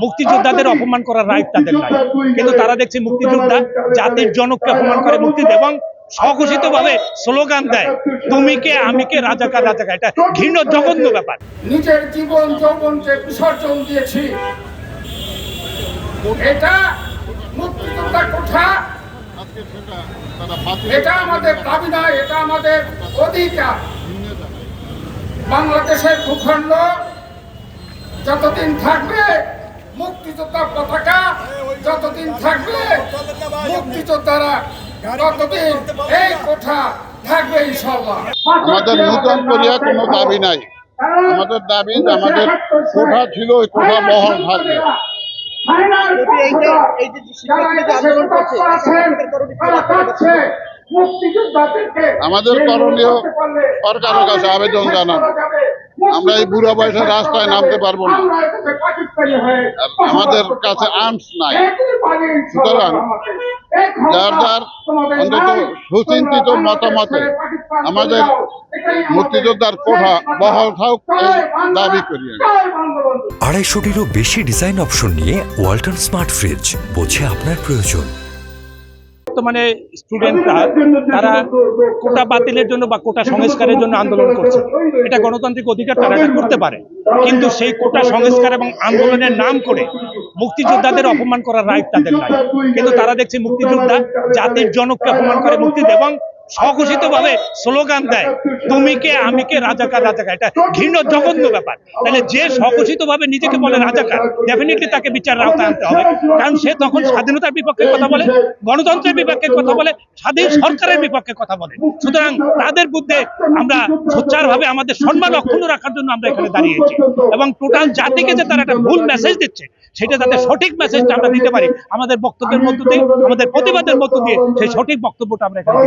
মুক্তিযোদ্ধাদের অপমান করার রাইট তাদের নাই, কিন্তু তারা দেখছে মুক্তিযোদ্ধা জাতির জনককে অপমান করে মুক্তি এবং স্বঘোষিতভাবে স্লোগান দেয় তুমি কে আমি কে রাজাকার রাজাকার। এটা ঘৃণ্য জঘন্য ব্যাপার। নিজের জীবন যৌবনকে বিসর্জন দিয়েছি, এটা মুক্তিযোদ্ধার কথা, এটা আমাদের দাবি নয়, এটা আমাদের অধিকার। বাংলাদেশের ভূখণ্ড যতদিন থাকবে মুক্তিযোদ্ধার পতাকা, যতদিন থাকবে মুক্তিযোদ্ধারা ততদিন এই কোঠা থাকবে ইনশাআল্লাহ। আমাদের নতুন করিয়া কোনো দাবি নাই, আমাদের দাবি আমাদের কোঠা ছিল ওই কোঠা বহাল থাকবে। আমাদের করণীয় সরকারের কাছে আবেদন জানানো, আমরা এই বুড়া বয়সের রাস্তায় নামতে পারবো না, আমাদের কাছে আর্মস নাই। সুতরাং যার যার অন্তত সুচিন্তিত মতামতে আমাদের মুক্তিযোদ্ধার কোঠা বহাল থাকুক এই দাবি করি। 250-টিরও বেশি ডিজাইন অপশন নিয়ে ওয়ালটন স্মার্ট ফ্রিজ, বোঝে আপনার প্রয়োজন। বর্তমানে স্টুডেন্টরা তারা কোটা বাতিলের জন্য বা কোটা সংস্কারের জন্য আন্দোলন করছে, এটা গণতান্ত্রিক অধিকার, তারা এটা করতে পারে, কিন্তু সেই কোটা সংস্কার এবং আন্দোলনের নাম করে মুক্তিযোদ্ধাদের অপমান করার রাইট তাদের নাই, কিন্তু তারা দেখছে মুক্তিযোদ্ধা জাতির জনককে অপমান করে মুক্তি এবং স্বঘোষিতভাবে স্লোগান দেয় তুমি কে আমি কে রাজাকার রাজাকার। এটা ঘৃণ্য জঘন্য ব্যাপার। তাহলে যে স্বঘোষিতভাবে নিজেকে বলে রাজাকার, ডেফিনেটলি তাকে বিচারের আওতায় আনতে হবে, কারণ সে তখন স্বাধীনতার বিপক্ষে কথা বলে, গণতন্ত্রের বিপক্ষে কথা বলে, স্বাধীন সরকারের বিপক্ষে কথা বলে। সুতরাং তাদের বিরুদ্ধে আমরা সোচ্চারভাবে আমাদের সম্মান অক্ষুণ্ণ রাখার জন্য আমরা এখানে দাঁড়িয়েছি এবং টোটাল জাতিকে যে তারা একটা ভুল মেসেজ দিচ্ছে সেটা যাতে সঠিক মেসেজটা আমরা দিতে পারি আমাদের বক্তব্যের মধ্য দিয়ে, আমাদের প্রতিবাদের মধ্য দিয়ে সেই সঠিক বক্তব্যটা আমরা এখানে